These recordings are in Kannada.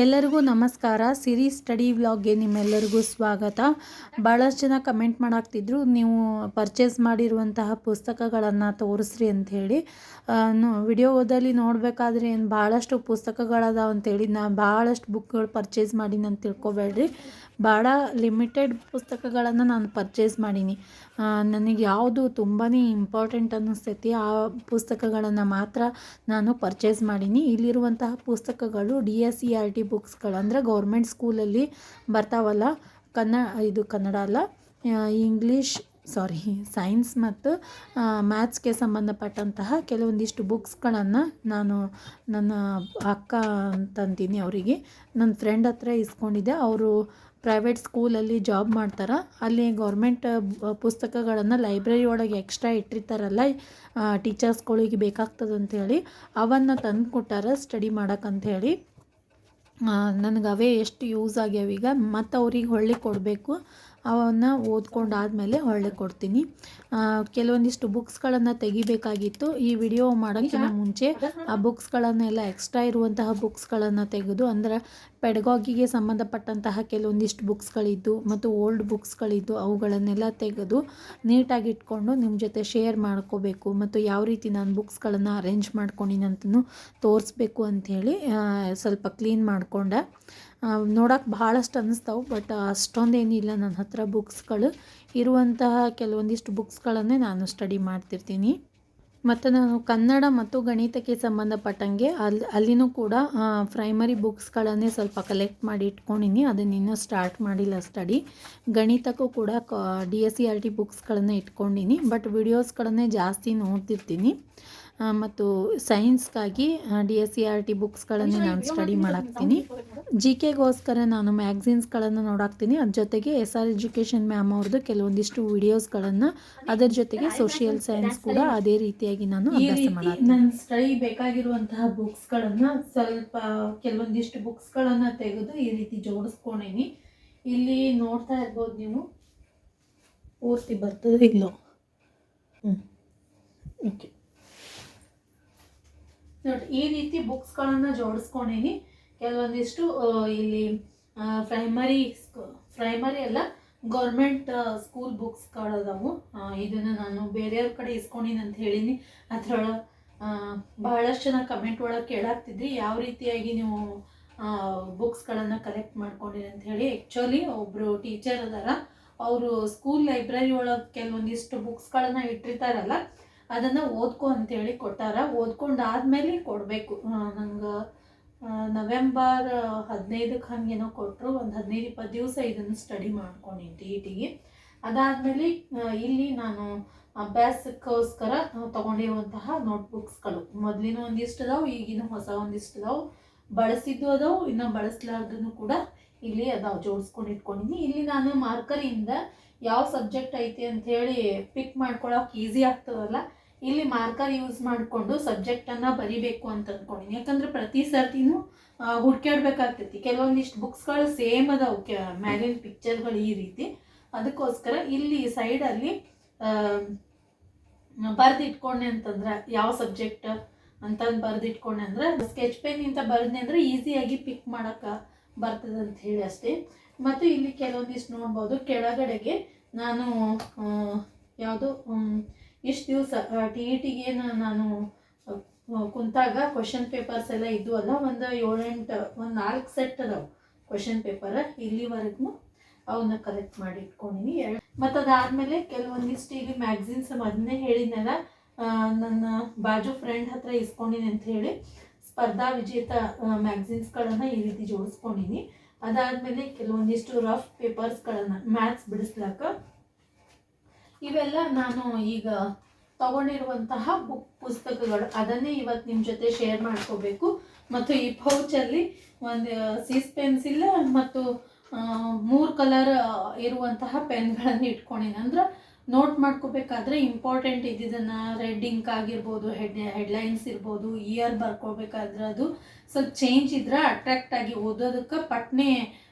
ಎಲ್ಲರಿಗೂ ನಮಸ್ಕಾರ. ಸಿರಿ ಸ್ಟಡಿ ವ್ಲಾಗ್ಗೆ ನಿಮ್ಮೆಲ್ಲರಿಗೂ ಸ್ವಾಗತ. ಭಾಳಷ್ಟು ಜನ ಕಮೆಂಟ್ ಮಾಡಾಕ್ತಿದ್ರು, ನೀವು ಪರ್ಚೇಸ್ ಮಾಡಿರುವಂತಹ ಪುಸ್ತಕಗಳನ್ನು ತೋರಿಸ್ರಿ ಅಂಥೇಳಿ. ವಿಡಿಯೋದಲ್ಲಿ ನೋಡಬೇಕಾದ್ರೆ ಏನು ಭಾಳಷ್ಟು ಪುಸ್ತಕಗಳದಾವ ಅಂಥೇಳಿ ನಾನು ಭಾಳಷ್ಟು ಬುಕ್ಗಳು ಪರ್ಚೇಸ್ ಮಾಡೀನಿ ಅಂತ ತಿಳ್ಕೊಬೇಡ್ರಿ. ಭಾಳ ಲಿಮಿಟೆಡ್ ಪುಸ್ತಕಗಳನ್ನು ನಾನು ಪರ್ಚೇಸ್ ಮಾಡೀನಿ. ನನಗೆ ಯಾವುದು ತುಂಬಾ ಇಂಪಾರ್ಟೆಂಟ್ ಅನ್ನಿಸ್ತೈತಿ ಆ ಪುಸ್ತಕಗಳನ್ನು ಮಾತ್ರ ನಾನು ಪರ್ಚೇಸ್ ಮಾಡೀನಿ. ಇಲ್ಲಿರುವಂತಹ ಪುಸ್ತಕಗಳು DSERT ಬುಕ್ಸ್ಗಳು, ಅಂದರೆ ಗೌರ್ಮೆಂಟ್ ಸ್ಕೂಲಲ್ಲಿ ಬರ್ತಾವಲ್ಲ, ಕನ್ನಡ ಅಲ್ಲ, ಸೈನ್ಸ್ ಮತ್ತು ಮ್ಯಾಥ್ಸ್ಗೆ ಸಂಬಂಧಪಟ್ಟಂತಹ ಕೆಲವೊಂದಿಷ್ಟು ಬುಕ್ಸ್ಗಳನ್ನು ನಾನು ನನ್ನ ಅಕ್ಕ ಅಂತಂತೀನಿ ಅವರಿಗೆ, ನನ್ನ ಫ್ರೆಂಡ್ ಹತ್ರ ಇಸ್ಕೊಂಡಿದ್ದೆ. ಅವರು ಪ್ರೈವೇಟ್ ಸ್ಕೂಲಲ್ಲಿ ಜಾಬ್ ಮಾಡ್ತಾರೆ. ಅಲ್ಲಿ ಗೌರ್ಮೆಂಟ್ ಪುಸ್ತಕಗಳನ್ನು ಲೈಬ್ರರಿ ಒಳಗೆ ಎಕ್ಸ್ಟ್ರಾ ಇಟ್ಟಿರ್ತಾರಲ್ಲ, ಟೀಚರ್ಸ್ಗಳಿಗೆ ಬೇಕಾಗ್ತದಂಥೇಳಿ ಅವನ್ನು ತಂದು ಕೊಟ್ಟಾರ ಸ್ಟಡಿ ಮಾಡೋಕ್ಕಂಥೇಳಿ. ನನಗೆ ಅವೇ ಎಷ್ಟು ಯೂಸ್ ಆಗ್ಯಾವ. ಈಗ ಮತ್ತು ಅವ್ರಿಗೆ ಹೊಳ್ಳಿ ಕೊಡಬೇಕು, ಅವನ್ನು ಓದ್ಕೊಂಡಾದಮೇಲೆ ಹೊಳ್ಳಿ ಕೊಡ್ತೀನಿ. ಕೆಲವೊಂದಿಷ್ಟು ಬುಕ್ಸ್ಗಳನ್ನು ತೆಗಿಬೇಕಾಗಿತ್ತು. ಈ ವಿಡಿಯೋ ಮಾಡೋಕ್ಕಿಂತ ಮುಂಚೆ ಆ ಬುಕ್ಸ್ಗಳನ್ನೆಲ್ಲ ಎಕ್ಸ್ಟ್ರಾ ಇರುವಂತಹ ಬುಕ್ಸ್ಗಳನ್ನು ತೆಗೆದು, ಅಂದರೆ ಪೆಡಗಾಗಿಗೆ ಸಂಬಂಧಪಟ್ಟಂತಹ ಕೆಲವೊಂದಿಷ್ಟು ಬುಕ್ಸ್ಗಳಿದ್ದು ಮತ್ತು ಓಲ್ಡ್ ಬುಕ್ಸ್ಗಳಿದ್ದು ಅವುಗಳನ್ನೆಲ್ಲ ತೆಗೆದು ನೀಟಾಗಿ ಇಟ್ಕೊಂಡು ನಿಮ್ಮ ಜೊತೆ ಶೇರ್ ಮಾಡ್ಕೋಬೇಕು. ಮತ್ತು ಯಾವ ರೀತಿ ನಾನು ಬುಕ್ಸ್ಗಳನ್ನು ಅರೇಂಜ್ ಮಾಡ್ಕೊಂಡಿನಂತೂ ತೋರಿಸ್ಬೇಕು ಅಂಥೇಳಿ ಸ್ವಲ್ಪ ಕ್ಲೀನ್ ಮಾಡ್ಕೊಂಡೆ. ನೋಡೋಕೆ ಭಾಳಷ್ಟು ಅನ್ನಿಸ್ತಾವೆ, ಬಟ್ ಅಷ್ಟೊಂದೇನಿಲ್ಲ. ನನ್ನ ಹತ್ರ ಬುಕ್ಸ್ಗಳು ಇರುವಂತಹ ಕೆಲವೊಂದಿಷ್ಟು ಬುಕ್ಸ್ಗಳನ್ನೇ ನಾನು ಸ್ಟಡಿ ಮಾಡ್ತಿರ್ತೀನಿ. ಮತ್ತು ನಾನು ಕನ್ನಡ ಮತ್ತು ಗಣಿತಕ್ಕೆ ಸಂಬಂಧಪಟ್ಟಂಗೆ ಅಲ್ಲಿನೂ ಕೂಡ ಪ್ರೈಮರಿ ಬುಕ್ಸ್ಗಳನ್ನೇ ಸ್ವಲ್ಪ ಕಲೆಕ್ಟ್ ಮಾಡಿ ಇಟ್ಕೊಂಡಿನಿ. ಅದನ್ನಿನ್ನೂ ಸ್ಟಾರ್ಟ್ ಮಾಡಿಲ್ಲ ಸ್ಟಡಿ. ಗಣಿತಕ್ಕೂ ಕೂಡ DSERT ಬುಕ್ಸ್ಗಳನ್ನು ಇಟ್ಕೊಂಡಿನಿ, ಬಟ್ ವಿಡಿಯೋಸ್ಗಳನ್ನೇ ಜಾಸ್ತಿ ನೋಡ್ತಿರ್ತೀನಿ. ಮತ್ತು ಸೈನ್ಸ್ಗಾಗಿ DSERT ಬುಕ್ಸ್ಗಳನ್ನೇ ನಾನು ಸ್ಟಡಿ ಮಾಡಾಕ್ತೀನಿ. GKಗೋಸ್ಕರ ನಾನು ಮ್ಯಾಗ್ಝಿನ್ಸ್ಗಳನ್ನು ನೋಡಾಕ್ತೀನಿ. ಅದ್ರ ಜೊತೆಗೆ SR ಎಜುಕೇಷನ್ ಮ್ಯಾಮ್ ಅವ್ರದ್ದು ಕೆಲವೊಂದಿಷ್ಟು ವಿಡಿಯೋಸ್ಗಳನ್ನು, ಅದರ ಜೊತೆಗೆ ಸೋಷಿಯಲ್ ಸೈನ್ಸ್ ಕೂಡ ಅದೇ ರೀತಿಯಾಗಿ ನಾನು ಅಭ್ಯಾಸ ಮಾಡ್ತೀನಿ. ನನ್ನ ಸ್ಟಡಿ ಬೇಕಾಗಿರುವಂತಹ ಬುಕ್ಸ್ಗಳನ್ನು ಸ್ವಲ್ಪ ಕೆಲವೊಂದಿಷ್ಟು ಬುಕ್ಸ್ಗಳನ್ನು ತೆಗೆದು ಈ ರೀತಿ ಜೋಡಿಸ್ಕೊಂಡೀನಿ. ಇಲ್ಲಿ ನೋಡ್ತಾ ಇರ್ಬೋದು ನೀವು, ಪೂರ್ತಿ ಬರ್ತದೆ ಇಲ್ಲೋ. ಓಕೆ ನೋಡಿ, ಈ ರೀತಿ ಬುಕ್ಸ್ಗಳನ್ನು ಜೋಡಿಸ್ಕೊಂಡೀನಿ. ಕೆಲವೊಂದಿಷ್ಟು ಇಲ್ಲಿ ಪ್ರೈಮರಿ ಅಲ್ಲ, ಗೌರ್ಮೆಂಟ್ ಸ್ಕೂಲ್ ಬುಕ್ಸ್ಗಳದಾವು. ಇದನ್ನು ನಾನು ಬೇರೆಯವ್ರ ಕಡೆ ಇಸ್ಕೊಂಡಿನಿ ಅಂತ ಹೇಳೀನಿ. ಅದರೊಳಗೆ ಬಹಳಷ್ಟು ಜನ ಕಮೆಂಟ್ ಒಳಗೆ ಕೇಳಾಗ್ತಿದ್ರಿ, ಯಾವ ರೀತಿಯಾಗಿ ನೀವು ಬುಕ್ಸ್ಗಳನ್ನು ಕಲೆಕ್ಟ್ ಮಾಡ್ಕೊಂಡಿರಿ ಅಂತ ಹೇಳಿ. ಆ್ಯಕ್ಚುಲಿ ಒಬ್ಬರು ಟೀಚರ್ ಅದಾರ, ಅವರು ಸ್ಕೂಲ್ ಲೈಬ್ರರಿ ಒಳಗೆ ಕೆಲವೊಂದಿಷ್ಟು ಬುಕ್ಸ್ಗಳನ್ನು ಇಟ್ಟಿರ್ತಾರಲ್ಲ, ಅದನ್ನು ಓದ್ಕೊ ಅಂತೇಳಿ ಕೊಟ್ಟಾರ. ಓದ್ಕೊಂಡಾದ್ಮೇಲೆ ಕೊಡಬೇಕು. ನಂಗೆ ನವೆಂಬರ್ 15ಕ್ಕೆ ಹಾಗೇನೋ ಕೊಟ್ಟರು. ಒಂದು 15-20 ದಿವಸ ಇದನ್ನು ಸ್ಟಡಿ ಮಾಡ್ಕೊಂಡಿನಿ TETಗೆ. ಅದಾದಮೇಲೆ ಇಲ್ಲಿ ನಾನು ಅಭ್ಯಾಸಕ್ಕೋಸ್ಕರ ತೊಗೊಂಡಿರುವಂತಹ ನೋಟ್ಬುಕ್ಸ್ಗಳು ಮೊದಲಿನ ಒಂದಿಷ್ಟು ಅದಾವು, ಈಗಿನ ಹೊಸ ಒಂದಿಷ್ಟು ಅದಾವು. ಬಳಸಿದ್ದು ಅದಾವು, ಇನ್ನು ಬಳಸಲಾರ್ದೂ ಕೂಡ ಇಲ್ಲಿ ಅದಾವು, ಜೋಡಿಸ್ಕೊಂಡು ಇಟ್ಕೊಂಡಿದ್ದೀನಿ. ಇಲ್ಲಿ ನಾನು ಮಾರ್ಕರಿಂದ ಯಾವ ಸಬ್ಜೆಕ್ಟ್ ಐತಿ ಅಂಥೇಳಿ ಪಿಕ್ ಮಾಡ್ಕೊಳಕ್ಕೆ ಈಸಿ ಆಗ್ತದಲ್ಲ, ಇಲ್ಲಿ ಮಾರ್ಕರ್ ಯೂಸ್ ಮಾಡಿಕೊಂಡು ಸಬ್ಜೆಕ್ಟನ್ನು ಬರಿಬೇಕು ಅಂತ ಅಂದ್ಕೊಂಡಿನಿ. ಯಾಕಂದರೆ ಪ್ರತಿ ಸರ್ತಿನೂ ಹುಡ್ಕ್ಯಾಡ್ಬೇಕಾಗ್ತೈತಿ. ಕೆಲವೊಂದಿಷ್ಟು ಬುಕ್ಸ್ಗಳು ಸೇಮ್ ಅದಾವು, ಮ್ಯಾಲಿನ ಪಿಕ್ಚರ್ಗಳು ಈ ರೀತಿ. ಅದಕ್ಕೋಸ್ಕರ ಇಲ್ಲಿ ಸೈಡಲ್ಲಿ ಬರೆದಿಟ್ಕೊಂಡೆ ಅಂತಂದ್ರೆ, ಯಾವ ಸಬ್ಜೆಕ್ಟ್ ಅಂತಂದು ಬರೆದಿಟ್ಕೊಂಡೆ ಅಂದರೆ, ಸ್ಕೆಚ್ ಪೆನ್ನಿಂದ ಬರೆದ್ನೆ ಅಂದರೆ ಈಸಿಯಾಗಿ ಪಿಕ್ ಮಾಡೋಕ್ಕೆ ಬರ್ತದೆ ಅಂತ ಹೇಳಿ ಅಷ್ಟೇ. ಮತ್ತು ಇಲ್ಲಿ ಕೆಲವೊಂದಿಷ್ಟು ನೋಡ್ಬೋದು, ಕೆಳಗಡೆಗೆ ನಾನು ಯಾವುದು ಇಷ್ಟು ದಿವಸ TETಗೆ ನಾನು ಕುಂತಾಗ ಕ್ವಶನ್ ಪೇಪರ್ಸ್ ಎಲ್ಲ ಇದ್ದು ಅಲ್ಲ, ಒಂದು 4 ಸೆಟ್ ಅದಾವೆ ಕ್ವಶನ್ ಪೇಪರ್. ಇಲ್ಲಿವರೆಗೂ ಅವನ್ನ ಕಲೆಕ್ಟ್ ಮಾಡಿ ಇಟ್ಕೊಂಡಿನಿ. ಮತ್ತು ಅದಾದಮೇಲೆ ಕೆಲವೊಂದಿಷ್ಟು ಇಲ್ಲಿ ಮ್ಯಾಗ್ಝಿನ್ಸ್ ಅದನ್ನೇ ಹೇಳಿದ್ನಲ್ಲ, ನನ್ನ ಬಾಜು ಫ್ರೆಂಡ್ ಹತ್ರ ಇಸ್ಕೊಂಡಿನಿ ಅಂತ ಹೇಳಿ ಸ್ಪರ್ಧಾ ವಿಜೇತ ಮ್ಯಾಗ್ಝಿನ್ಸ್ಗಳನ್ನು ಈ ರೀತಿ ಜೋಡಿಸ್ಕೊಂಡಿನಿ. ಅದಾದಮೇಲೆ ಕೆಲವೊಂದಿಷ್ಟು ರಫ್ ಪೇಪರ್ಸ್ಗಳನ್ನು ಮ್ಯಾಥ್ಸ್ ಬಿಡಿಸ್ಲಾಕ, ಇವೆಲ್ಲ ನಾನು ಈಗ ತಗೊಂಡಿರುವಂತಹ ಪುಸ್ತಕಗಳು. ಅದನ್ನೇ ಇವತ್ತು ನಿಮ್ಮ ಜೊತೆ ಶೇರ್ ಮಾಡ್ಕೋಬೇಕು. ಮತ್ತು ಈ ಪೌಚಲ್ಲಿ ಒಂದು ಸೀಸ್ ಪೆನ್ಸಿಲ್ ಮತ್ತು 3 ಕಲರ್ ಇರುವಂತಹ ಪೆನ್ಗಳನ್ನು ಇಟ್ಕೊಂಡಿನಿ. ಅಂದ್ರೆ ನೋಟ್ ಮಾಡ್ಕೋಬೇಕಾದ್ರೆ ಇಂಪಾರ್ಟೆಂಟ್ ಇದ್ದಿದ್ದನ್ನು, ರೆಡ್ ಇಂಕ್ ಆಗಿರ್ಬೋದು, ಹೆಡ್ಲೈನ್ಸ್ ಇರ್ಬೋದು, ಇಯರ್ ಬರ್ಕೋಬೇಕಾದ್ರೆ ಅದು ಸ್ವಲ್ಪ ಚೇಂಜ್ ಇದ್ರೆ ಅಟ್ರಾಕ್ಟ್ ಆಗಿ ಓದೋದಕ್ಕೆ ಪಟ್ನೆ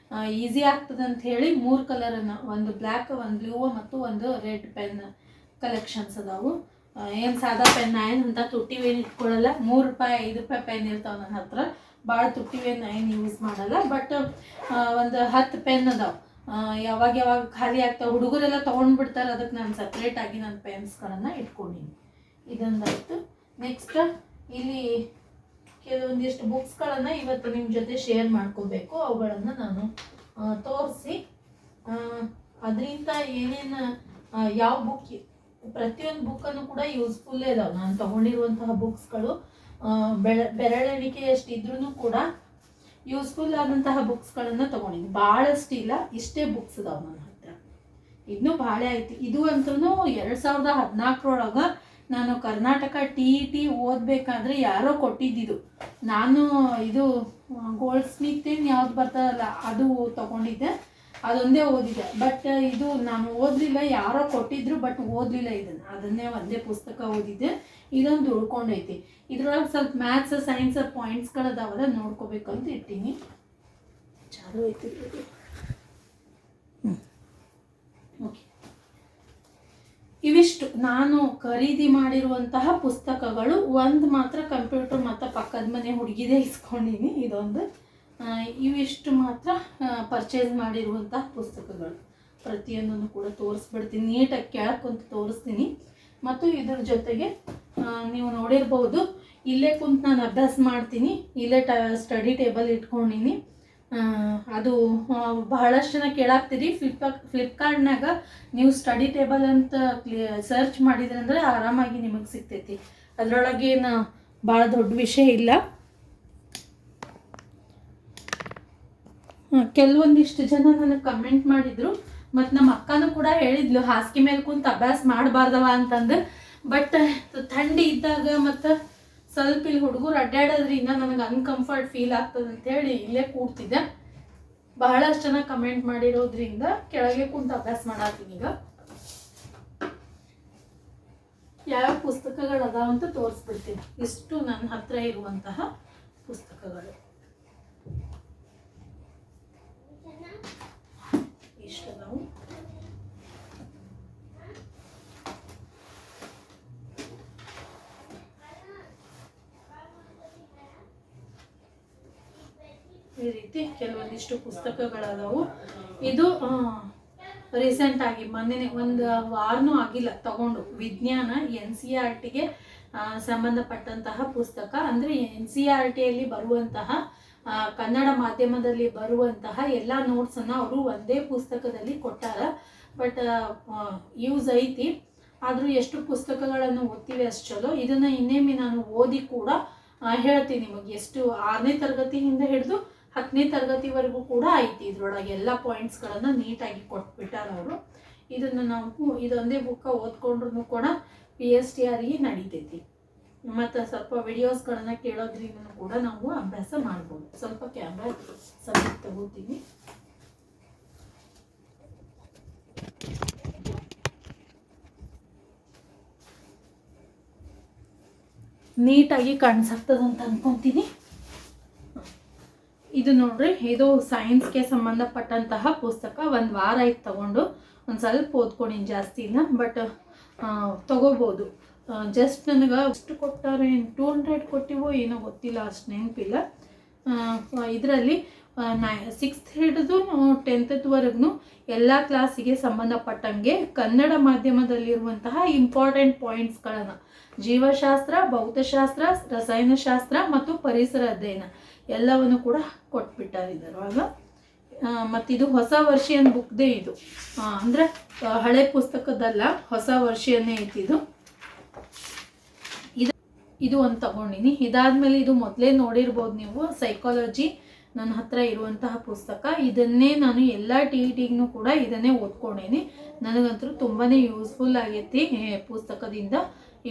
ಈಸಿ ಆಗ್ತದೆ ಅಂತ ಹೇಳಿ 3 ಕಲರನ್ನು, ಒಂದು ಬ್ಲ್ಯಾಕ್, ಒಂದು ಬ್ಲೂ ಮತ್ತು ಒಂದು ರೆಡ್ ಪೆನ್ ಕಲೆಕ್ಷನ್ಸ್ ಅದಾವು. ಏನು ಸಾದಾ ಪೆನ್ ಏನು ಅಂತ ತುಟ್ಟಿವೇನು ಇಟ್ಕೊಳ್ಳಲ್ಲ. 3 ರೂಪಾಯಿ 5 ರೂಪಾಯಿ ಪೆನ್ ಇರ್ತಾವೆ ನನ್ನ ಹತ್ರ. ಭಾಳ ತುಟ್ಟಿವೇನು ಏನು ಯೂಸ್ ಮಾಡಲ್ಲ. ಬಟ್ ಒಂದು 10 ಪೆನ್ ಅದಾವೆ. ಯಾವಾಗ ಯಾವಾಗ ಖಾಲಿ ಆಗ್ತಾವೆ ಹುಡುಗರೆಲ್ಲ ತೊಗೊಂಡ್ಬಿಡ್ತಾರೆ, ಅದಕ್ಕೆ ನಾನು ಸಪ್ರೇಟಾಗಿ ನನ್ನ ಪೆನ್ಸ್ಗಳನ್ನು ಇಟ್ಕೊಂಡಿನಿ. ಇದೊಂದಾಯಿತು. ನೆಕ್ಸ್ಟ್ ಇಲ್ಲಿ ಕೆಲವೊಂದಿಷ್ಟು ಬುಕ್ಸ್ಗಳನ್ನು ಇವತ್ತು ನಿಮ್ಮ ಜೊತೆ ಶೇರ್ ಮಾಡ್ಕೋಬೇಕು. ಅವುಗಳನ್ನು ನಾನು ತೋರಿಸಿ ಅದರಿಂದ ಏನೇನು ಯಾವ ಬುಕ್, ಪ್ರತಿಯೊಂದು ಬುಕ್ಕನ್ನು ಕೂಡ ಯೂಸ್ಫುಲ್ಲೇ ಇದಾವೆ. ನಾನು ತೊಗೊಂಡಿರುವಂತಹ ಬುಕ್ಸ್ಗಳು ಬೆರಳೆಣಿಕೆ ಇದ್ರೂ ಕೂಡ ಯೂಸ್ಫುಲ್ ಆದಂತಹ ಬುಕ್ಸ್ಗಳನ್ನು ತೊಗೊಂಡಿದ್ದೀನಿ. ಭಾಳಷ್ಟಿಲ್ಲ, ಇಷ್ಟೇ ಬುಕ್ಸ್ ಇದಾವೆ ನನ್ನ ಹತ್ರ. ಇನ್ನೂ ಭಾಳ ಐತಿ. ಇದು ಅಂತೂ 2014 ನಾನು ಕರ್ನಾಟಕ TET ಓದಬೇಕಾದ್ರೆ ಯಾರೋ ಕೊಟ್ಟಿದ್ದಿದ್ದು. ನಾನು ಇದು ಗೋಲ್ಡ್ ಸ್ಮಿತ್ ಯಾವ್ದು ಬರ್ತದಲ್ಲ ಅದು ತೊಗೊಂಡಿದ್ದೆ, ಅದೊಂದೇ ಓದಿದೆ. ಬಟ್ ಇದು ನಾನು ಓದಲಿಲ್ಲ, ಯಾರೋ ಕೊಟ್ಟಿದ್ರು, ಬಟ್ ಓದಲಿಲ್ಲ ಇದನ್ನು. ಅದನ್ನೇ ಒಂದೇ ಪುಸ್ತಕ ಓದಿದ್ದೆ. ಇದೊಂದು ಉಳ್ಕೊಂಡೈತಿ. ಇದ್ರೊಳಗೆ ಸ್ವಲ್ಪ ಮ್ಯಾಥ್ಸ್ ಸೈನ್ಸ್ ಪಾಯಿಂಟ್ಸ್ಗಳದಾವಲ್ಲ, ನೋಡ್ಕೋಬೇಕಂತ ಇಟ್ಟೀನಿ. ಚಾಲು ಐತಿ. ಓಕೆ, ಇವಿಷ್ಟು ನಾನು ಖರೀದಿ ಮಾಡಿರುವಂತಹ ಪುಸ್ತಕಗಳು. ಒಂದು ಮಾತ್ರ ಕಂಪ್ಯೂಟರ್ ಮತ್ತು ಪಕ್ಕದ ಮನೆ ಹುಡುಗಿದೇ ಇಸ್ಕೊಂಡಿನಿ, ಇದೊಂದು. ಇವಿಷ್ಟು ಮಾತ್ರ ಪರ್ಚೇಸ್ ಮಾಡಿರುವಂತಹ ಪುಸ್ತಕಗಳು. ಪ್ರತಿಯೊಂದನ್ನು ಕೂಡ ತೋರಿಸ್ಬಿಡ್ತೀನಿ, ನೀಟಾಗಿ ಕೆಳಕ್ಕಂತ ತೋರಿಸ್ತೀನಿ. ಮತ್ತು ಇದ್ರ ಜೊತೆಗೆ ನೀವು ನೋಡಿರ್ಬೋದು, ಇಲ್ಲೇ ಕುಂತು ನಾನು ಅಭ್ಯಾಸ ಮಾಡ್ತೀನಿ. ಇಲ್ಲೇ ಸ್ಟಡಿ ಟೇಬಲ್ ಇಟ್ಕೊಂಡಿನಿ. ಅದು ಬಹಳಷ್ಟು ಜನ ಕೇಳಾಗ್ತೀರಿ, ಫ್ಲಿಪ್ಕಾರ್ಟ್ನಾಗ ನೀವು ಸ್ಟಡಿ ಟೇಬಲ್ ಅಂತ ಸರ್ಚ್ ಮಾಡಿದ್ರಂದ್ರೆ ಆರಾಮಾಗಿ ನಿಮಗೆ ಸಿಗ್ತೈತಿ. ಅದರೊಳಗೇನು ಭಾಳ ದೊಡ್ಡ ವಿಷಯ ಇಲ್ಲ. ಕೆಲವೊಂದಿಷ್ಟು ಜನ ನನಗೆ ಕಮೆಂಟ್ ಮಾಡಿದ್ರು, ಮತ್ತು ನಮ್ಮ ಅಕ್ಕನೂ ಕೂಡ ಹೇಳಿದ್ಲು ಹಾಸಿಗೆ ಮೇಲೆ ಕುಂತು ಅಭ್ಯಾಸ ಮಾಡಬಾರ್ದವ ಅಂತಂದು. ಬಟ್ ಥಂಡಿ ಇದ್ದಾಗ ಮತ್ತು ಸ್ವಲ್ಪ ಇಲ್ಲಿ ಹುಡುಗರು ಅಡ್ಡಾಡೋದ್ರಿಂದ ನನಗೆ ಅನ್ಕಂಫರ್ಟ್ ಫೀಲ್ ಆಗ್ತದೆ ಅಂತೇಳಿ ಇಲ್ಲೇ ಕೂಡ್ತಿದ್ದೆ. ಬಹಳಷ್ಟು ಜನ ಕಮೆಂಟ್ ಮಾಡಿರೋದ್ರಿಂದ ಕೆಳಗೆ ಕುಂತು ಅಭ್ಯಾಸ ಮಾಡತ್ತೀನಿ. ಈಗ ಯಾವ ಪುಸ್ತಕಗಳು ಅದಾವ ಅಂತ ತೋರಿಸ್ಬಿಡ್ತೀನಿ. ಇಷ್ಟು ನನ್ನ ಹತ್ರ ಇರುವಂತಹ ಪುಸ್ತಕಗಳು ಇಷ್ಟು ಅದಾವು. ಈ ರೀತಿ ಕೆಲವೊಂದಿಷ್ಟು ಪುಸ್ತಕಗಳದಾವು. ಇದು ರೀಸೆಂಟಾಗಿ ಮೊನ್ನೆ ಒಂದು ವಾರನೂ ಆಗಿಲ್ಲ ತಗೊಂಡು. ವಿಜ್ಞಾನ NCERTಗೆ ಸಂಬಂಧಪಟ್ಟಂತಹ ಪುಸ್ತಕ. ಅಂದರೆ NCERTಯಲ್ಲಿ ಬರುವಂತಹ ಕನ್ನಡ ಮಾಧ್ಯಮದಲ್ಲಿ ಬರುವಂತಹ ಎಲ್ಲ ನೋಟ್ಸನ್ನು ಅವರು ಒಂದೇ ಪುಸ್ತಕದಲ್ಲಿ ಕೊಟ್ಟಾರ. ಬಟ್ ಯೂಸ್ ಐತಿ. ಆದರೂ ಎಷ್ಟು ಪುಸ್ತಕಗಳನ್ನು ಓದ್ತೀವಿ ಅಷ್ಟು ಚಲೋ. ಇದನ್ನು ಇನ್ನೇಮಿ ನಾನು ಓದಿ ಕೂಡ ಹೇಳ್ತೀನಿ ನಿಮಗೆ. ಎಷ್ಟು 6ನೇ ತರಗತಿಯಿಂದ ಹಿಡಿದು 10ನೇ ತರಗತಿವರೆಗೂ ಕೂಡ ಐತಿ. ಇದ್ರೊಳಗೆ ಎಲ್ಲ ಪಾಯಿಂಟ್ಸ್ಗಳನ್ನು ನೀಟಾಗಿ ಕೊಟ್ಬಿಟ್ಟಾರ ಅವರು. ಇದನ್ನು ನಾವು ಇದೊಂದೇ ಬುಕ್ಕ ಓದ್ಕೊಂಡ್ರೂ ಕೂಡ PSTRಗೆ ನಡೀತೈತಿ. ಮತ್ತು ಸ್ವಲ್ಪ ವಿಡಿಯೋಸ್ಗಳನ್ನು ಕೇಳೋದ್ರಿಂದ ಕೂಡ ನಾವು ಅಭ್ಯಾಸ ಮಾಡ್ಬೋದು. ಸ್ವಲ್ಪ ಕ್ಯಾಮ್ರಾ ಸ್ವಲ್ಪ ತಗೋತೀನಿ. ನೀಟಾಗಿ ಕಾಣಿಸಾಗ್ತದಂತ ಅನ್ಕೊತೀನಿ. ಇದು ನೋಡ್ರಿ, ಇದು ಸೈನ್ಸ್ಗೆ ಸಂಬಂಧಪಟ್ಟಂತಹ ಪುಸ್ತಕ. ಒಂದು ವಾರ ಆಯ್ತು ತಗೊಂಡು. ಒಂದು ಸ್ವಲ್ಪ ಓದ್ಕೊಂಡಿನಿ, ಜಾಸ್ತಿ ಇಲ್ಲ. ಬಟ್ ತಗೋಬೋದು. ಜಸ್ಟ್ ನನಗೆ ಅಷ್ಟು ಕೊಟ್ಟಾರೆ, 200 ಕೊಟ್ಟಿವೋ ಏನೋ ಗೊತ್ತಿಲ್ಲ, ಅಷ್ಟು ನೆನಪಿಲ್ಲ. ಇದರಲ್ಲಿ 6th ಹಿಡಿದು 10th ಎಲ್ಲ ಕ್ಲಾಸಿಗೆ ಸಂಬಂಧಪಟ್ಟಂಗೆ ಕನ್ನಡ ಮಾಧ್ಯಮದಲ್ಲಿರುವಂತಹ ಇಂಪಾರ್ಟೆಂಟ್ ಪಾಯಿಂಟ್ಸ್ಗಳನ್ನು ಜೀವಶಾಸ್ತ್ರ, ಭೌತಶಾಸ್ತ್ರ, ರಸಾಯನಶಾಸ್ತ್ರ ಮತ್ತು ಪರಿಸರ ಅಧ್ಯಯನ ಎಲ್ಲವನ್ನು ಕೂಡ ಕೊಟ್ಬಿಟ್ಟಾರಿದ್ದಾರವಾಗ. ಮತ್ತಿದು ಹೊಸ ವರ್ಷನ್ ಬುಕ್ದೇ ಇದು. ಅಂದರೆ ಹಳೆ ಪುಸ್ತಕದಲ್ಲ, ಹೊಸ ವರ್ಷನ್ನೇ ಐತಿದು. ಇದು ಒಂದು ತಗೊಂಡಿನಿ. ಇದಾದ್ಮೇಲೆ ಇದು ಮೊದಲೇ ನೋಡಿರ್ಬೋದು ನೀವು, ಸೈಕಾಲಜಿ ನನ್ನ ಹತ್ರ ಇರುವಂತಹ ಪುಸ್ತಕ. ಇದನ್ನೇ ನಾನು ಎಲ್ಲ TETಗೂ ಕೂಡ ಇದನ್ನೇ ಓದ್ಕೊಂಡೇನಿ. ನನಗಂತೂ ತುಂಬಾ ಯೂಸ್ಫುಲ್ ಆಗೈತಿ ಪುಸ್ತಕದಿಂದ.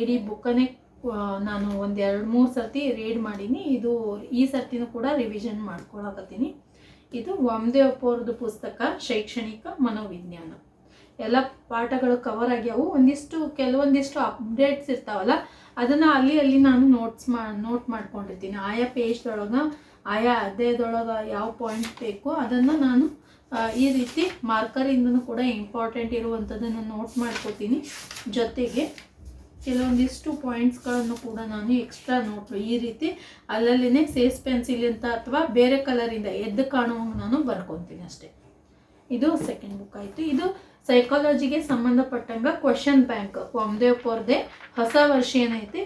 ಇಡೀ ಬುಕ್ಕನ್ನೇ ನಾನು ಒಂದು 2-3 ಸರ್ತಿ ರೀಡ್ ಮಾಡೀನಿ. ಇದು ಈ ಸರ್ತಿನೂ ಕೂಡ ರಿವಿಷನ್ ಮಾಡ್ಕೊಳಕತ್ತೀನಿ. ಇದು ವಾಮದೇವಪ್ಪ ಅವ್ರದ್ದು ಪುಸ್ತಕ, ಶೈಕ್ಷಣಿಕ ಮನೋವಿಜ್ಞಾನ. ಎಲ್ಲ ಪಾಠಗಳು ಕವರ್ ಆಗ್ಯಾವು. ಕೆಲವೊಂದಿಷ್ಟು ಅಪ್ಡೇಟ್ಸ್ ಇರ್ತಾವಲ್ಲ, ಅದನ್ನು ಅಲ್ಲಿ ನಾನು ನೋಟ್ ಮಾಡ್ಕೊಂಡಿರ್ತೀನಿ. ಆಯಾ ಪೇಜ್ದೊಳಗೆ, ಆಯಾ ಅಧ್ಯಾಯದೊಳಗೆ ಯಾವ ಪಾಯಿಂಟ್ ಬೇಕು ಅದನ್ನು ನಾನು ಈ ರೀತಿ ಮಾರ್ಕರಿಂದನೂ ಕೂಡ ಇಂಪಾರ್ಟೆಂಟ್ ಇರುವಂಥದ್ದನ್ನು ನೋಟ್ ಮಾಡ್ಕೋತೀನಿ. ಜೊತೆಗೆ ಕೆಲವೊಂದಿಷ್ಟು ಪಾಯಿಂಟ್ಸ್ಗಳನ್ನು ಕೂಡ ನಾನು ಎಕ್ಸ್ಟ್ರಾ ನೋಟ್ ಈ ರೀತಿ ಅಲ್ಲಲ್ಲೇ ಸೇಸ್ ಪೆನ್ಸಿಲ್ ಅಂತ ಅಥವಾ ಬೇರೆ ಕಲರಿಂದ ಎದ್ದು ಕಾಣುವಂಗೆ ನಾನು ಬರ್ಕೊತೀನಿ ಅಷ್ಟೇ. ಇದು ಸೆಕೆಂಡ್ ಬುಕ್ ಆಯಿತು. ಇದು ಸೈಕಾಲಜಿಗೆ ಸಂಬಂಧಪಟ್ಟಂಗೆ ಕ್ವಶನ್ ಬ್ಯಾಂಕ್ ವಾಮದೇವ್ ಪೋರ್ದೆ ಹೊಸ ವರ್ಷ ಏನೈತಿ,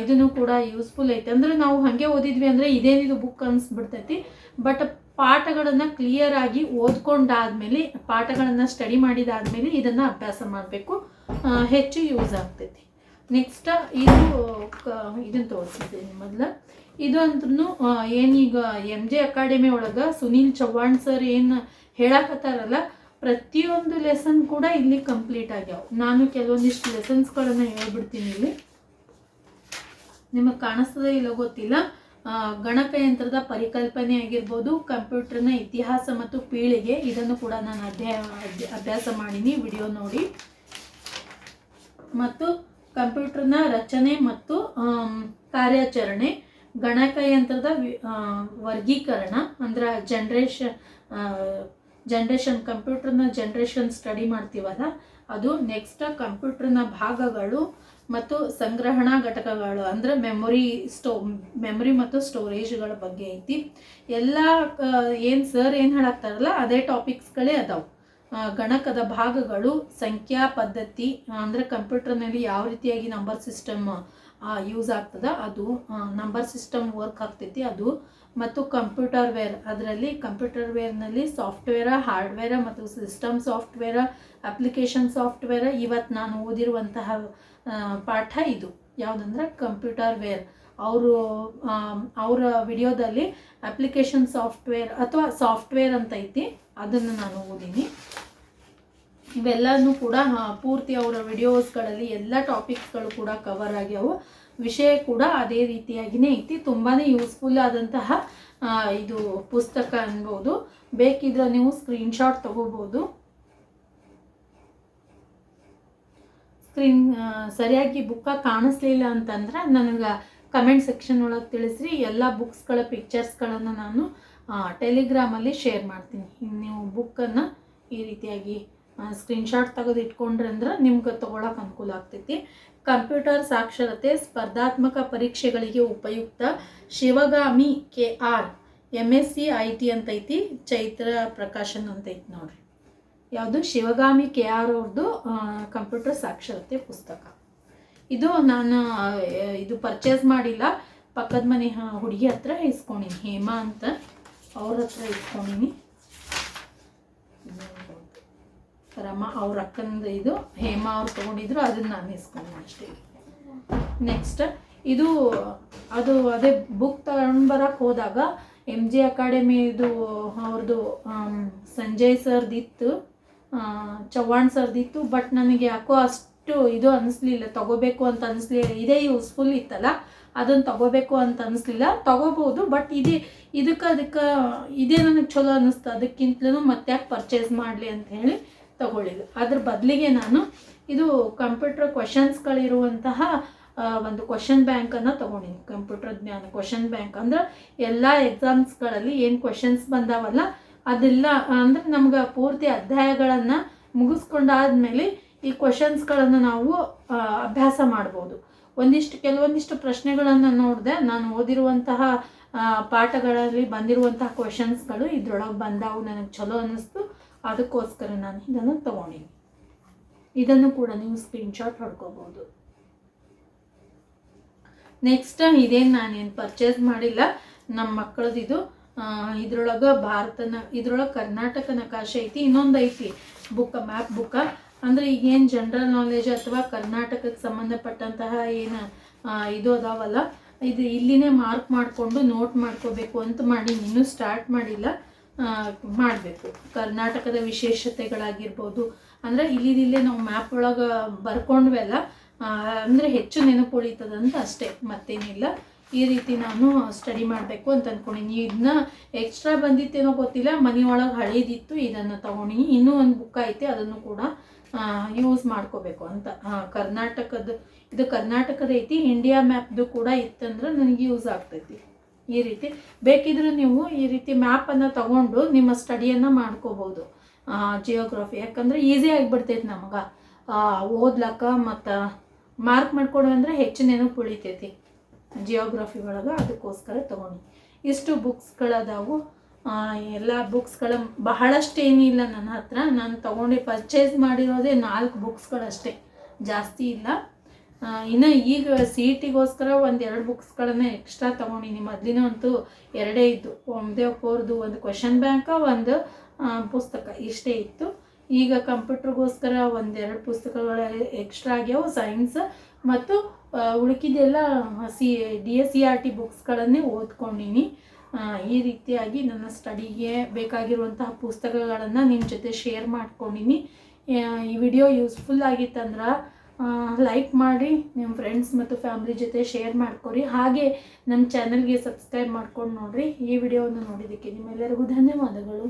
ಇದನ್ನು ಕೂಡ ಯೂಸ್ಫುಲ್ ಐತೆ. ಅಂದರೆ ನಾವು ಹಾಗೆ ಓದಿದ್ವಿ ಅಂದರೆ ಇದೇನಿದು ಬುಕ್ ಅನಿಸ್ಬಿಡ್ತೈತಿ. ಬಟ್ ಪಾಠಗಳನ್ನು ಕ್ಲಿಯರ್ ಆಗಿ ಓದ್ಕೊಂಡಾದ್ಮೇಲೆ, ಪಾಠಗಳನ್ನು ಸ್ಟಡಿ ಮಾಡಿದಾದ್ಮೇಲೆ ಇದನ್ನು ಅಭ್ಯಾಸ ಮಾಡಬೇಕು, ಹೆಚ್ಚು ಯೂಸ್ ಆಗ್ತೈತಿ. ನೆಕ್ಸ್ಟ್ ಇದನ್ನು ತೋರಿಸಿದ್ದೀನಿ ಮೊದಲು. ಇದು ಅಂತೂ ಏನೀಗ MJ ಅಕಾಡೆಮಿ ಒಳಗೆ ಸುನೀಲ್ ಚವ್ಹಾಣ್ ಸರ್ ಏನು ಹೇಳಕತ್ತಾರಲ್ಲ, ಪ್ರತಿಯೊಂದು ಲೆಸನ್ ಕೂಡ ಇಲ್ಲಿ ಕಂಪ್ಲೀಟ್ ಆಗ್ಯಾವ. ನಾನು ಕೆಲವೊಂದಿಷ್ಟು ಲೆಸನ್ಸ್ಗಳನ್ನು ಹೇಳ್ಬಿಡ್ತೀನಿ. ಇಲ್ಲಿ ನಿಮಗೆ ಕಾಣಿಸ್ತದೆ ಇಲ್ಲ ಗೊತ್ತಿಲ್ಲ. ಗಣಕಯಂತ್ರದ ಪರಿಕಲ್ಪನೆ ಆಗಿರ್ಬೋದು, ಕಂಪ್ಯೂಟರ್ನ ಇತಿಹಾಸ ಮತ್ತು ಪೀಳಿಗೆ, ಇದನ್ನು ಕೂಡ ನಾನು ಅಭ್ಯಾಸ ಮಾಡೀನಿ, ವಿಡಿಯೋ ನೋಡಿ. ಮತ್ತು ಕಂಪ್ಯೂಟರ್ನ ರಚನೆ ಮತ್ತು ಕಾರ್ಯಾಚರಣೆ, ಗಣಕಯಂತ್ರದ ವರ್ಗೀಕರಣ ಅಂದ್ರೆ ಜನ್ರೇಷನ್ ಕಂಪ್ಯೂಟರ್ನ ಜನ್ರೇಷನ್ ಸ್ಟಡಿ ಮಾಡ್ತೀವಲ್ಲ ಅದು. ನೆಕ್ಸ್ಟ್ ಕಂಪ್ಯೂಟರ್ನ ಭಾಗಗಳು ಮತ್ತು ಸಂಗ್ರಹಣಾ ಘಟಕಗಳು ಅಂದರೆ ಮೆಮೊರಿ ಮತ್ತು ಸ್ಟೋರೇಜ್ಗಳ ಬಗ್ಗೆ ಐತಿ. ಎಲ್ಲ ಏನು ಸರ್ ಏನು ಹೇಳಾಕ್ತಾರಲ್ಲ ಅದೇ ಟಾಪಿಕ್ಸ್ಗಳೇ ಅದಾವೆ. ಗಣಕದ ಭಾಗಗಳು, ಸಂಖ್ಯಾ ಪದ್ಧತಿ ಅಂದರೆ ಕಂಪ್ಯೂಟರ್ನಲ್ಲಿ ಯಾವ ರೀತಿಯಾಗಿ ನಂಬರ್ ಸಿಸ್ಟಮ್ ಯೂಸ್ ಆಗ್ತದೆ ಅದು, ನಂಬರ್ ಸಿಸ್ಟಮ್ ವರ್ಕ್ ಆಗ್ತೈತಿ ಅದು. ಮತ್ತು ಕಂಪ್ಯೂಟರ್ ವೇರ್, ಅದರಲ್ಲಿ ಕಂಪ್ಯೂಟರ್ ವೇರ್ನಲ್ಲಿ ಸಾಫ್ಟ್ವೇರ, ಹಾರ್ಡ್ವೇರ ಮತ್ತು ಸಿಸ್ಟಮ್ ಸಾಫ್ಟ್ವೇರ, ಅಪ್ಲಿಕೇಶನ್ ಸಾಫ್ಟ್ವೇರ. ಇವತ್ತು ನಾನು ಓದಿರುವಂತಹ ಪಾಠ ಇದು ಯಾವುದಂದ್ರೆ ಕಂಪ್ಯೂಟರ್ ವೇರ್. ಅವರ ವಿಡಿಯೋದಲ್ಲಿ ಅಪ್ಲಿಕೇಶನ್ ಸಾಫ್ಟ್ವೇರ್ ಅಥವಾ ಸಾಫ್ಟ್ವೇರ್ ಅಂತ ಐತಿ, ಅದನ್ನು ನಾನು ಓದೀನಿ. ಇವೆಲ್ಲನೂ ಕೂಡ ಪೂರ್ತಿ ಅವರ ವಿಡಿಯೋಸ್ಗಳಲ್ಲಿ ಎಲ್ಲ ಟಾಪಿಕ್ಸ್ಗಳು ಕೂಡ ಕವರ್ ಆಗ್ಯಾವು. ವಿಷಯ ಕೂಡ ಅದೇ ರೀತಿಯಾಗಿಯೇ ಐತಿ. ತುಂಬಾ ಯೂಸ್ಫುಲ್ ಆದಂತಹ ಇದು ಪುಸ್ತಕ ಅನ್ಬೋದು. ಬೇಕಿದ್ರೆ ನೀವು ಸ್ಕ್ರೀನ್ಶಾಟ್ ತಗೋಬೋದು. ಸರಿಯಾಗಿ ಬುಕ್ಕ ಕಾಣಿಸ್ಲಿಲ್ಲ ಅಂತಂದ್ರೆ ನನಗೆ ಕಮೆಂಟ್ ಸೆಕ್ಷನ್ ಒಳಗೆ ತಿಳಿಸ್ರಿ. ಎಲ್ಲ ಬುಕ್ಸ್ಗಳ ಪಿಕ್ಚರ್ಸ್ಗಳನ್ನು ನಾನು ಟೆಲಿಗ್ರಾಮಲ್ಲಿ ಶೇರ್ ಮಾಡ್ತೀನಿ. ನೀವು ಬುಕ್ಕನ್ನು ಈ ರೀತಿಯಾಗಿ ಸ್ಕ್ರೀನ್ಶಾಟ್ ತೆಗೆದು ಇಟ್ಕೊಂಡ್ರೆ ಅಂದ್ರೆ ನಿಮ್ಗೆ ತೊಗೊಳಕ್ಕೆ ಅನುಕೂಲ ಆಗ್ತೈತಿ. ಕಂಪ್ಯೂಟರ್ ಸಾಕ್ಷರತೆ ಸ್ಪರ್ಧಾತ್ಮಕ ಪರೀಕ್ಷೆಗಳಿಗೆ ಉಪಯುಕ್ತ, ಶಿವಗಾಮಿ KR MSc IT ಅಂತೈತಿ, ಚೈತ್ರ ಪ್ರಕಾಶನ್ ಅಂತೈತಿ ನೋಡ್ರಿ. ಯಾವುದು ಶಿವಗಾಮಿ KR ಅವ್ರದ್ದು ಕಂಪ್ಯೂಟರ್ ಸಾಕ್ಷರತೆ ಪುಸ್ತಕ. ಇದು ನಾನು ಇದು ಪರ್ಚೇಸ್ ಮಾಡಿಲ್ಲ, ಪಕ್ಕದ ಮನೆ ಹುಡುಗಿ ಹತ್ರ ಇಸ್ಕೊಂಡಿನಿ, ಹೇಮಾ ಅಂತ ಅವ್ರ ಹತ್ರ ಇಸ್ಕೊಂಡಿನಿ. ರಮಾ ಅವ್ರ ಅಕ್ಕಂದು ಇದು, ಹೇಮಾ ಅವ್ರು ತೊಗೊಂಡಿದ್ರು, ಅದನ್ನು ನಾನು ಇಸ್ಕೊಂಡಿನಿ ಅಷ್ಟೇ. ನೆಕ್ಸ್ಟ್ ಇದು ಅದೇ ಬುಕ್ ತಗೊಂಡು ಬರೋಕ್ಕೆ ಹೋದಾಗ MJ ಅಕಾಡೆಮಿದು ಅವ್ರದ್ದು ಸಂಜಯ್ ಸರ್ದಿತ್ತು, ಚವ್ಹಾಣ್ ಸರ್ದಿತ್ತು. ಬಟ್ ನನಗೆ ಯಾಕೋ ಅಷ್ಟು ಇದು ಅನ್ನಿಸ್ಲಿಲ್ಲ, ತಗೋಬೇಕು ಅಂತ ಅನ್ನಿಸ್ಲಿಲ್ಲ. ಇದೇ ಯೂಸ್ಫುಲ್ ಇತ್ತಲ್ಲ, ಅದನ್ನು ತಗೋಬೇಕು ಅಂತ ಅನ್ನಿಸ್ಲಿಲ್ಲ. ತಗೋಬೋದು, ಬಟ್ ಅದಕ್ಕೆ ಇದೇ ನನಗೆ ಚಲೋ ಅನ್ನಿಸ್ತು. ಅದಕ್ಕಿಂತಲೂ ಮತ್ತೆ ಯಾಕೆ ಪರ್ಚೇಸ್ ಮಾಡಲಿ ಅಂತ ಹೇಳಿ ತಗೊಳ್ಳಿಲ್ಲ. ಅದ್ರ ಬದಲಿಗೆ ನಾನು ಇದು ಕಂಪ್ಯೂಟರ್ ಕ್ವಶನ್ಸ್ಗಳಿರುವಂತಹ ಒಂದು ಕ್ವಶನ್ ಬ್ಯಾಂಕನ್ನು ತೊಗೊಂಡಿನಿ. ಕಂಪ್ಯೂಟರ್ ಜ್ಞಾನ ಕ್ವಶನ್ ಬ್ಯಾಂಕ್ ಅಂದ್ರೆ ಎಲ್ಲ ಎಕ್ಸಾಮ್ಸ್ಗಳಲ್ಲಿ ಏನು ಕ್ವಶನ್ಸ್ ಬಂದಾವಲ್ಲ ಅದೆಲ್ಲ, ಅಂದರೆ ನಮ್ಗೆ ಪೂರ್ತಿ ಅಧ್ಯಾಯಗಳನ್ನು ಮುಗಿಸ್ಕೊಂಡಾದ್ಮೇಲೆ ಈ ಕ್ವಶನ್ಸ್ಗಳನ್ನು ನಾವು ಅಭ್ಯಾಸ ಮಾಡ್ಬೋದು. ಕೆಲವೊಂದಿಷ್ಟು ಪ್ರಶ್ನೆಗಳನ್ನು ನೋಡಿದೆ, ನಾನು ಓದಿರುವಂತಹ ಪಾಠಗಳಲ್ಲಿ ಬಂದಿರುವಂತಹ ಕ್ವಶನ್ಸ್ಗಳು ಇದ್ರೊಳಗೆ ಬಂದಾವು, ನನಗೆ ಚಲೋ ಅನ್ನಿಸ್ತು. ಅದಕ್ಕೋಸ್ಕರ ನಾನು ಇದನ್ನು ತೊಗೊಂಡಿನಿ. ಇದನ್ನು ಕೂಡ ನೀವು ಸ್ಕ್ರೀನ್ಶಾಟ್ ಹೊಡ್ಕೋಬೋದು. ನೆಕ್ಸ್ಟ್ ಇದೇನು ನಾನೇನು ಪರ್ಚೇಸ್ ಮಾಡಿಲ್ಲ, ನಮ್ಮ ಮಕ್ಕಳದಿದು. ಇದ್ರೊಳಗೆ ಕರ್ನಾಟಕ ನಕಾಶೆ ಐತಿ, ಇನ್ನೊಂದು ಐತಿ ಮ್ಯಾಪ್ ಬುಕ್ಕ. ಅಂದರೆ ಈಗೇನು ಜನರಲ್ ನಾಲೆಜ್ ಅಥವಾ ಕರ್ನಾಟಕಕ್ಕೆ ಸಂಬಂಧಪಟ್ಟಂತಹ ಏನು ಇದು ಅದಾವಲ್ಲ, ಇದು ಇಲ್ಲಿನೇ ಮಾರ್ಕ್ ಮಾಡಿಕೊಂಡು ನೋಟ್ ಮಾಡ್ಕೋಬೇಕು ಅಂತ ಮಾಡಿ ಇನ್ನೂ ಸ್ಟಾರ್ಟ್ ಮಾಡಿಲ್ಲ, ಮಾಡಬೇಕು. ಕರ್ನಾಟಕದ ವಿಶೇಷತೆಗಳಾಗಿರ್ಬೋದು, ಅಂದರೆ ಇಲ್ಲಿದಿಲ್ಲೇ ನಾವು ಮ್ಯಾಪ್ ಒಳಗೆ ಬರ್ಕೊಂಡ್ವೆಲ್ಲ, ಅಂದರೆ ಹೆಚ್ಚು ನೆನಪು ಉಳಿತದಂತ ಅಷ್ಟೇ, ಮತ್ತೇನಿಲ್ಲ. ಈ ರೀತಿ ನಾನು ಸ್ಟಡಿ ಮಾಡಬೇಕು ಅಂತ ಅಂದ್ಕೊಂಡಿನಿ. ಇದನ್ನ ಎಕ್ಸ್ಟ್ರಾ ಬಂದಿತ್ತೇನೋ ಗೊತ್ತಿಲ್ಲ, ಮನೆಯೊಳಗೆ ಹಳೇದಿತ್ತು, ಇದನ್ನು ತೊಗೊಂಡಿನಿ. ಇನ್ನೂ ಒಂದು ಬುಕ್ ಐತೆ, ಅದನ್ನು ಕೂಡ ಯೂಸ್ ಮಾಡ್ಕೋಬೇಕು ಅಂತ. ಇದು ಕರ್ನಾಟಕದ ಐತಿ. ಇಂಡಿಯಾ ಮ್ಯಾಪ್ದು ಕೂಡ ಇತ್ತಂದ್ರೆ ನನಗೆ ಯೂಸ್ ಆಗ್ತೈತಿ. ಈ ರೀತಿ ಬೇಕಿದ್ರೆ ನೀವು ಈ ರೀತಿ ಮ್ಯಾಪನ್ನು ತಗೊಂಡು ನಿಮ್ಮ ಸ್ಟಡಿಯನ್ನು ಮಾಡ್ಕೋಬೋದು, ಜಿಯೋಗ್ರಫಿ. ಯಾಕಂದರೆ ಈಸಿ ಆಗಿಬಿಡ್ತೈತಿ ನಮಗೆ ಓದ್ಲಕ್ಕ ಮತ್ತು ಮಾರ್ಕ್ ಮಾಡ್ಕೊಡು ಅಂದರೆ ಹೆಚ್ಚು ನೆನಪು ಉಳಿತೈತಿ ಜಿಯೋಗ್ರಫಿ ಒಳಗೆ, ಅದಕ್ಕೋಸ್ಕರ ತೊಗೊಂಡು. ಇಷ್ಟು ಬುಕ್ಸ್ಗಳದಾವು. ಎಲ್ಲ ಬುಕ್ಸ್ಗಳ ಬಹಳಷ್ಟೇನಿಲ್ಲ ನನ್ನ ಹತ್ರ. ನಾನು ತೊಗೊಂಡು ಪರ್ಚೇಸ್ ಮಾಡಿರೋದೇ 4 ಬುಕ್ಸ್ಗಳಷ್ಟೇ, ಜಾಸ್ತಿ ಇಲ್ಲ. ಇನ್ನು ಈಗ CETಗೋಸ್ಕರ 1-2 ಬುಕ್ಸ್ಗಳನ್ನು ಎಕ್ಸ್ಟ್ರಾ ತೊಗೊಂಡಿನಿ. ಮೊದಲಿನ ಅಂತೂ 2 ಇದ್ದು, ಒಮ್ದೇವ್ರದ್ದು ಒಂದು ಕ್ವೆಶನ್ ಬ್ಯಾಂಕ, ಒಂದು ಪುಸ್ತಕ, ಇಷ್ಟೇ ಇತ್ತು. ಈಗ ಕಂಪ್ಯೂಟರ್ಗೋಸ್ಕರ 1-2 ಪುಸ್ತಕಗಳು ಎಕ್ಸ್ಟ್ರಾ ಆಗ್ಯಾವು, ಸೈನ್ಸ್ ಮತ್ತು ಉಳುಕಿದೆಲ್ಲ DSCRT ಬುಕ್ಸ್ಗಳನ್ನೇ ಓದ್ಕೊಂಡಿನಿ. ಈ ರೀತಿಯಾಗಿ ನನ್ನ ಸ್ಟಡಿಗೆ ಬೇಕಾಗಿರುವಂತಹ ಪುಸ್ತಕಗಳನ್ನು ನಿಮ್ಮ ಜೊತೆ ಶೇರ್ ಮಾಡ್ಕೊಂಡಿನಿ. ಈ ವಿಡಿಯೋ ಯೂಸ್ಫುಲ್ ಆಗಿತ್ತಂದ್ರೆ ಲೈಕ್ ಮಾಡಿ, ನಿಮ್ಮ ಫ್ರೆಂಡ್ಸ್ ಮತ್ತು ಫ್ಯಾಮಿಲಿ ಜೊತೆ ಶೇರ್ ಮಾಡ್ಕೊರಿ. ಹಾಗೆ ನಮ್ಮ ಚಾನಲ್ಗೆ ಸಬ್ಸ್ಕ್ರೈಬ್ ಮಾಡ್ಕೊಂಡು ನೋಡಿರಿ. ಈ ವಿಡಿಯೋವನ್ನು ನೋಡಿದ್ದಕ್ಕೆ ನಿಮ್ಮೆಲ್ಲರಿಗೂ ಧನ್ಯವಾದಗಳು.